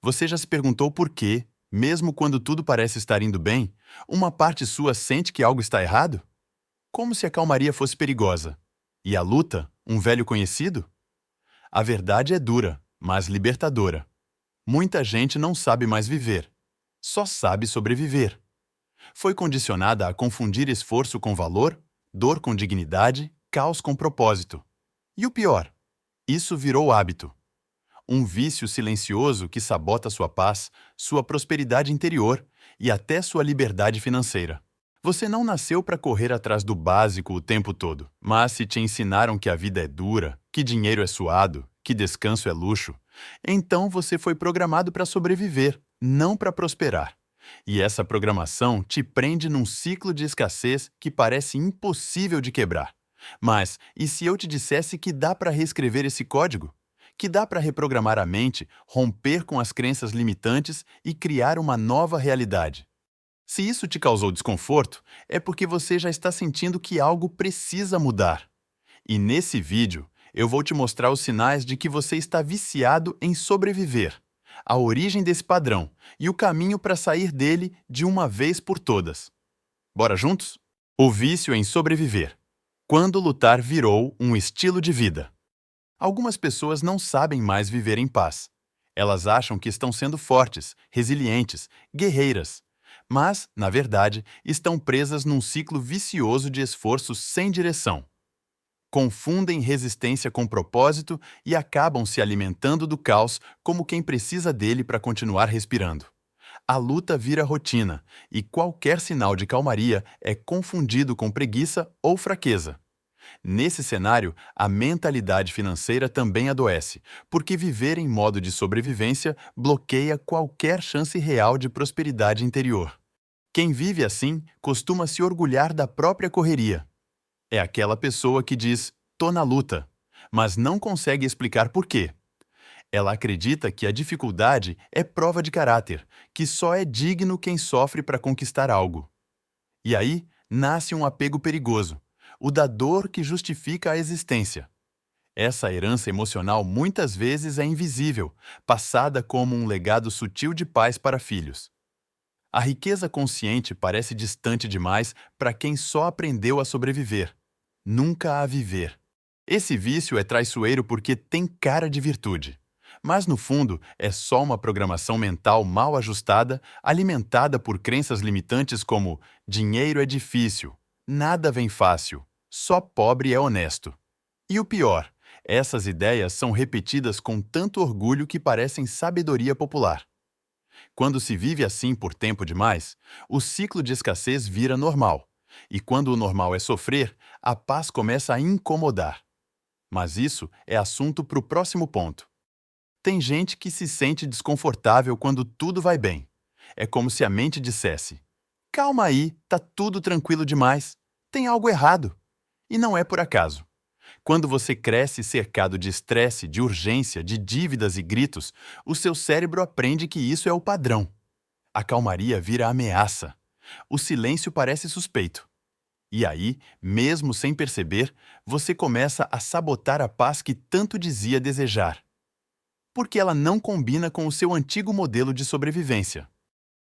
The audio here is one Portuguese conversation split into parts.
Você já se perguntou por quê, mesmo quando tudo parece estar indo bem, uma parte sua sente que algo está errado? Como se a calmaria fosse perigosa. E a luta, um velho conhecido? A verdade é dura, mas libertadora. Muita gente não sabe mais viver. Só sabe sobreviver. Foi condicionada a confundir esforço com valor, dor com dignidade, caos com propósito. E o pior, isso virou hábito. Um vício silencioso que sabota sua paz, sua prosperidade interior e até sua liberdade financeira. Você não nasceu para correr atrás do básico o tempo todo, mas se te ensinaram que a vida é dura, que dinheiro é suado, que descanso é luxo, então você foi programado para sobreviver, não para prosperar. E essa programação te prende num ciclo de escassez que parece impossível de quebrar. Mas e se eu te dissesse que dá para reescrever esse código? Que dá para reprogramar a mente, romper com as crenças limitantes e criar uma nova realidade? Se isso te causou desconforto, é porque você já está sentindo que algo precisa mudar. E nesse vídeo, eu vou te mostrar os sinais de que você está viciado em sobreviver, a origem desse padrão e o caminho para sair dele de uma vez por todas. Bora juntos? O vício em sobreviver. Quando lutar virou um estilo de vida. Algumas pessoas não sabem mais viver em paz. Elas acham que estão sendo fortes, resilientes, guerreiras. Mas, na verdade, estão presas num ciclo vicioso de esforço sem direção. Confundem resistência com propósito e acabam se alimentando do caos como quem precisa dele para continuar respirando. A luta vira rotina e qualquer sinal de calmaria é confundido com preguiça ou fraqueza. Nesse cenário, a mentalidade financeira também adoece, porque viver em modo de sobrevivência bloqueia qualquer chance real de prosperidade interior. Quem vive assim costuma se orgulhar da própria correria. É aquela pessoa que diz, tô na luta, mas não consegue explicar por quê. Ela acredita que a dificuldade é prova de caráter, que só é digno quem sofre para conquistar algo. E aí nasce um apego perigoso, o da dor que justifica a existência. Essa herança emocional muitas vezes é invisível, passada como um legado sutil de pais para filhos. A riqueza consciente parece distante demais para quem só aprendeu a sobreviver, nunca a viver. Esse vício é traiçoeiro porque tem cara de virtude. Mas, no fundo, é só uma programação mental mal ajustada, alimentada por crenças limitantes como dinheiro é difícil, nada vem fácil, só pobre é honesto. E o pior, essas ideias são repetidas com tanto orgulho que parecem sabedoria popular. Quando se vive assim por tempo demais, o ciclo de escassez vira normal. E quando o normal é sofrer, a paz começa a incomodar. Mas isso é assunto para o próximo ponto. Tem gente que se sente desconfortável quando tudo vai bem. É como se a mente dissesse: calma aí, tá tudo tranquilo demais. Tem algo errado. E não é por acaso. Quando você cresce cercado de estresse, de urgência, de dívidas e gritos, o seu cérebro aprende que isso é o padrão. A calmaria vira ameaça. O silêncio parece suspeito. E aí, mesmo sem perceber, você começa a sabotar a paz que tanto dizia desejar. Porque ela não combina com o seu antigo modelo de sobrevivência.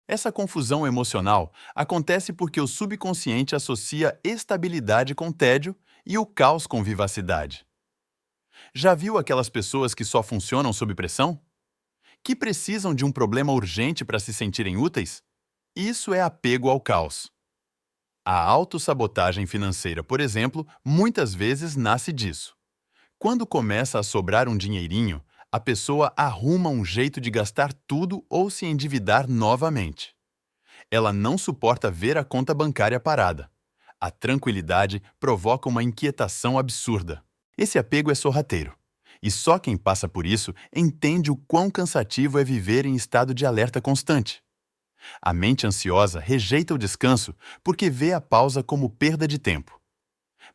Essa confusão emocional acontece porque o subconsciente associa estabilidade com tédio e o caos com vivacidade. Já viu aquelas pessoas que só funcionam sob pressão? Que precisam de um problema urgente para se sentirem úteis? Isso é apego ao caos. A autossabotagem financeira, por exemplo, muitas vezes nasce disso. Quando começa a sobrar um dinheirinho, a pessoa arruma um jeito de gastar tudo ou se endividar novamente. Ela não suporta ver a conta bancária parada. A tranquilidade provoca uma inquietação absurda. Esse apego é sorrateiro. E só quem passa por isso entende o quão cansativo é viver em estado de alerta constante. A mente ansiosa rejeita o descanso porque vê a pausa como perda de tempo.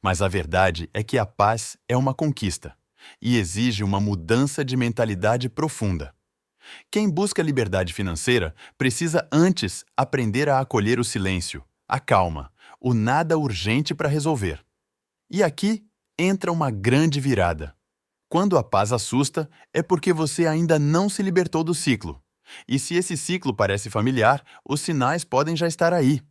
Mas a verdade é que a paz é uma conquista e exige uma mudança de mentalidade profunda. Quem busca liberdade financeira precisa antes aprender a acolher o silêncio, a calma, o nada urgente para resolver. E aqui entra uma grande virada. Quando a paz assusta, é porque você ainda não se libertou do ciclo. E se esse ciclo parece familiar, os sinais podem já estar aí.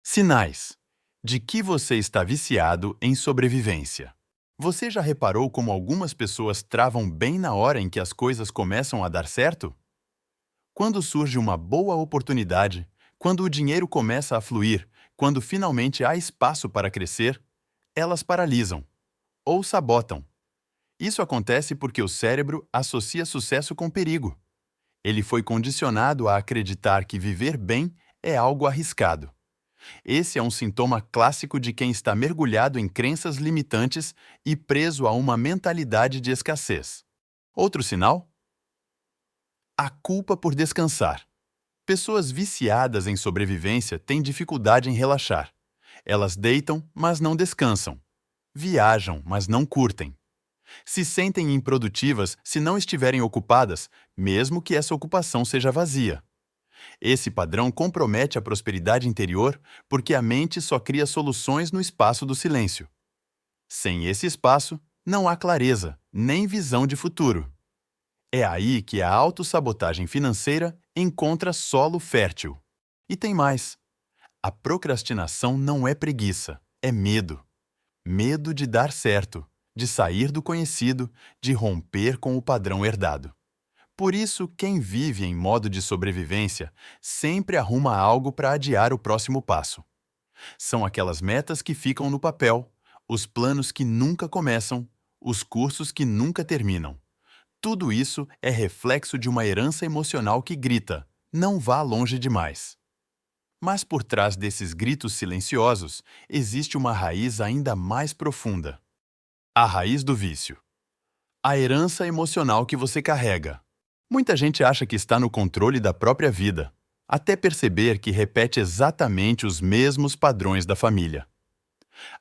Sinais de que você está viciado em sobrevivência. Você já reparou como algumas pessoas travam bem na hora em que as coisas começam a dar certo? Quando surge uma boa oportunidade, quando o dinheiro começa a fluir, quando finalmente há espaço para crescer, elas paralisam ou sabotam. Isso acontece porque o cérebro associa sucesso com perigo. Ele foi condicionado a acreditar que viver bem é algo arriscado. Esse é um sintoma clássico de quem está mergulhado em crenças limitantes e preso a uma mentalidade de escassez. Outro sinal? A culpa por descansar. Pessoas viciadas em sobrevivência têm dificuldade em relaxar. Elas deitam, mas não descansam. Viajam, mas não curtem. Se sentem improdutivas se não estiverem ocupadas, mesmo que essa ocupação seja vazia. Esse padrão compromete a prosperidade interior porque a mente só cria soluções no espaço do silêncio. Sem esse espaço, não há clareza, nem visão de futuro. É aí que a autossabotagem financeira encontra solo fértil. E tem mais. A procrastinação não é preguiça, é medo. Medo de dar certo, de sair do conhecido, de romper com o padrão herdado. Por isso, quem vive em modo de sobrevivência sempre arruma algo para adiar o próximo passo. São aquelas metas que ficam no papel, os planos que nunca começam, os cursos que nunca terminam. Tudo isso é reflexo de uma herança emocional que grita: não vá longe demais. Mas por trás desses gritos silenciosos, existe uma raiz ainda mais profunda. A raiz do vício. A herança emocional que você carrega. Muita gente acha que está no controle da própria vida, até perceber que repete exatamente os mesmos padrões da família.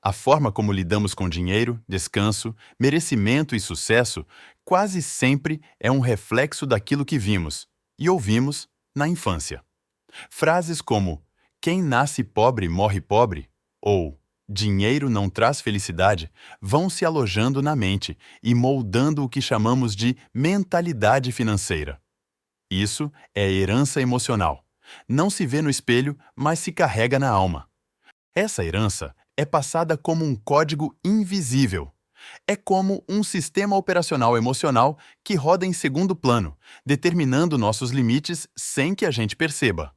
A forma como lidamos com dinheiro, descanso, merecimento e sucesso quase sempre é um reflexo daquilo que vimos e ouvimos na infância. Frases como "quem nasce pobre morre pobre" ou "dinheiro não traz felicidade" vão se alojando na mente e moldando o que chamamos de mentalidade financeira. Isso é herança emocional. Não se vê no espelho, mas se carrega na alma. Essa herança é passada como um código invisível. É como um sistema operacional emocional que roda em segundo plano, determinando nossos limites sem que a gente perceba.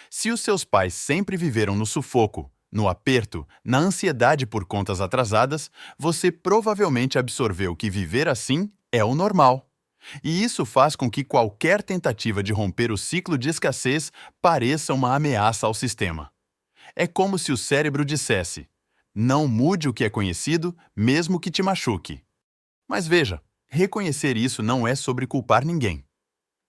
Se os seus pais sempre viveram no sufoco, no aperto, na ansiedade por contas atrasadas, você provavelmente absorveu que viver assim é o normal. E isso faz com que qualquer tentativa de romper o ciclo de escassez pareça uma ameaça ao sistema. É como se o cérebro dissesse: não mude o que é conhecido, mesmo que te machuque. Mas veja, reconhecer isso não é sobre culpar ninguém.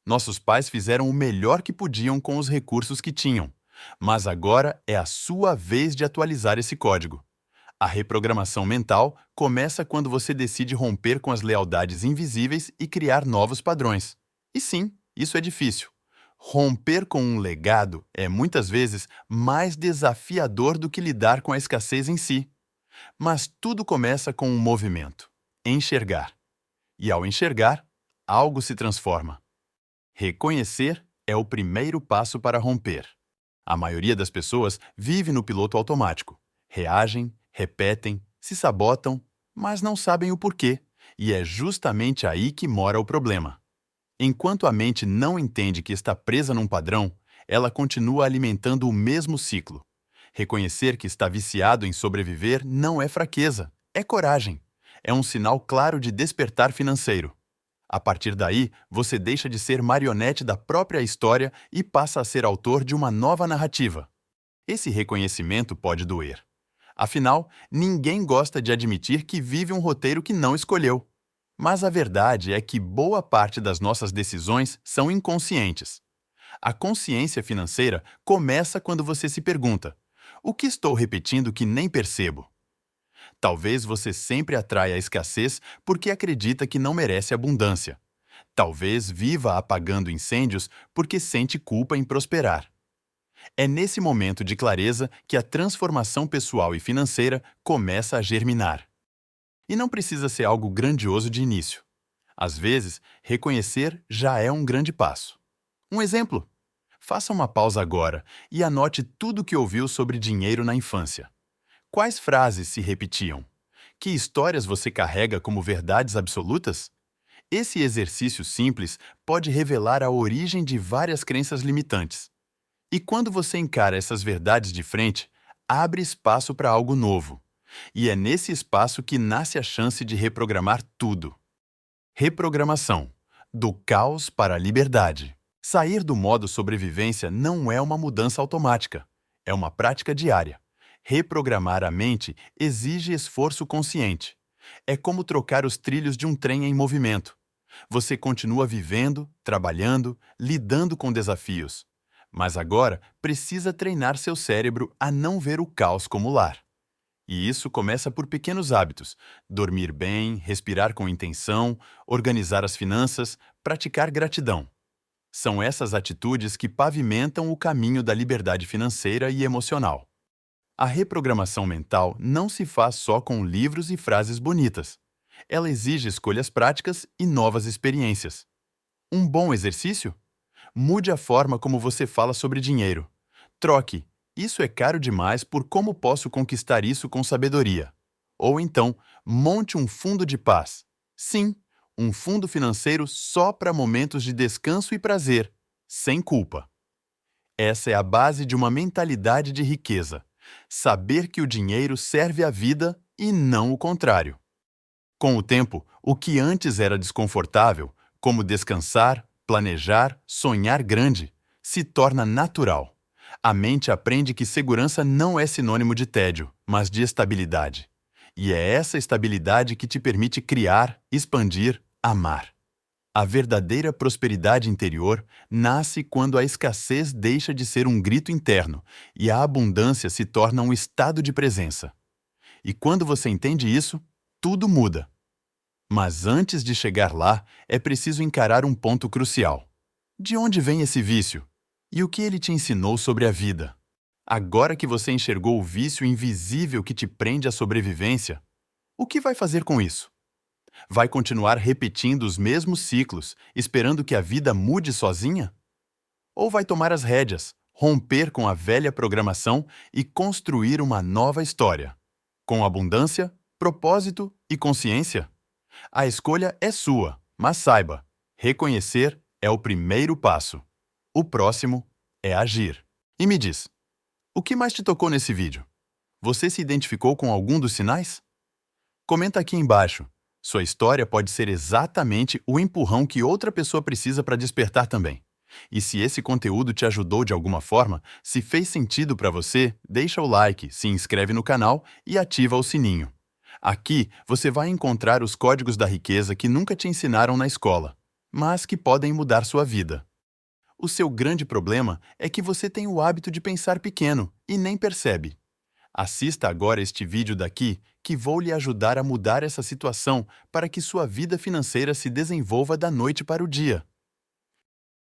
Nossos pais fizeram o melhor que podiam com os recursos que tinham, mas agora é a sua vez de atualizar esse código. A reprogramação mental começa quando você decide romper com as lealdades invisíveis e criar novos padrões. E sim, isso é difícil. Romper com um legado é muitas vezes mais desafiador do que lidar com a escassez em si. Mas tudo começa com um movimento: enxergar. E ao enxergar, algo se transforma. Reconhecer é o primeiro passo para romper. A maioria das pessoas vive no piloto automático. Reagem, repetem, se sabotam, mas não sabem o porquê. E é justamente aí que mora o problema. Enquanto a mente não entende que está presa num padrão, ela continua alimentando o mesmo ciclo. Reconhecer que está viciado em sobreviver não é fraqueza, é coragem. É um sinal claro de despertar financeiro. A partir daí, você deixa de ser marionete da própria história e passa a ser autor de uma nova narrativa. Esse reconhecimento pode doer. Afinal, ninguém gosta de admitir que vive um roteiro que não escolheu. Mas a verdade é que boa parte das nossas decisões são inconscientes. A consciência financeira começa quando você se pergunta: o que estou repetindo que nem percebo? Talvez você sempre atraia a escassez porque acredita que não merece abundância. Talvez viva apagando incêndios porque sente culpa em prosperar. É nesse momento de clareza que a transformação pessoal e financeira começa a germinar. E não precisa ser algo grandioso de início. Às vezes, reconhecer já é um grande passo. Um exemplo: faça uma pausa agora e anote tudo o que ouviu sobre dinheiro na infância. Quais frases se repetiam? Que histórias você carrega como verdades absolutas? Esse exercício simples pode revelar a origem de várias crenças limitantes. E quando você encara essas verdades de frente, abre espaço para algo novo. E é nesse espaço que nasce a chance de reprogramar tudo. Reprogramação. Do caos para a liberdade. Sair do modo sobrevivência não é uma mudança automática. É uma prática diária. Reprogramar a mente exige esforço consciente. É como trocar os trilhos de um trem em movimento. Você continua vivendo, trabalhando, lidando com desafios. Mas agora precisa treinar seu cérebro a não ver o caos como lar. E isso começa por pequenos hábitos: dormir bem, respirar com intenção, organizar as finanças, praticar gratidão. São essas atitudes que pavimentam o caminho da liberdade financeira e emocional. A reprogramação mental não se faz só com livros e frases bonitas. Ela exige escolhas práticas e novas experiências. Um bom exercício? Mude a forma como você fala sobre dinheiro. Troque "isso é caro demais" por "como posso conquistar isso com sabedoria". Ou então, monte um fundo de paz. Sim, um fundo financeiro só para momentos de descanso e prazer, sem culpa. Essa é a base de uma mentalidade de riqueza. Saber que o dinheiro serve à vida e não o contrário. Com o tempo, o que antes era desconfortável, como descansar, planejar, sonhar grande, se torna natural. A mente aprende que segurança não é sinônimo de tédio, mas de estabilidade. E é essa estabilidade que te permite criar, expandir, amar. A verdadeira prosperidade interior nasce quando a escassez deixa de ser um grito interno e a abundância se torna um estado de presença. E quando você entende isso, tudo muda. Mas antes de chegar lá, é preciso encarar um ponto crucial. De onde vem esse vício? E o que ele te ensinou sobre a vida? Agora que você enxergou o vício invisível que te prende à sobrevivência, o que vai fazer com isso? Vai continuar repetindo os mesmos ciclos, esperando que a vida mude sozinha? Ou vai tomar as rédeas, romper com a velha programação e construir uma nova história? Com abundância, propósito e consciência? A escolha é sua, mas saiba, reconhecer é o primeiro passo. O próximo é agir. E me diz, o que mais te tocou nesse vídeo? Você se identificou com algum dos sinais? Comenta aqui embaixo. Sua história pode ser exatamente o empurrão que outra pessoa precisa para despertar também. E se esse conteúdo te ajudou de alguma forma, se fez sentido para você, deixa o like, se inscreve no canal e ativa o sininho. Aqui você vai encontrar os códigos da riqueza que nunca te ensinaram na escola, mas que podem mudar sua vida. O seu grande problema é que você tem o hábito de pensar pequeno e nem percebe. Assista agora este vídeo daqui que vou lhe ajudar a mudar essa situação para que sua vida financeira se desenvolva da noite para o dia.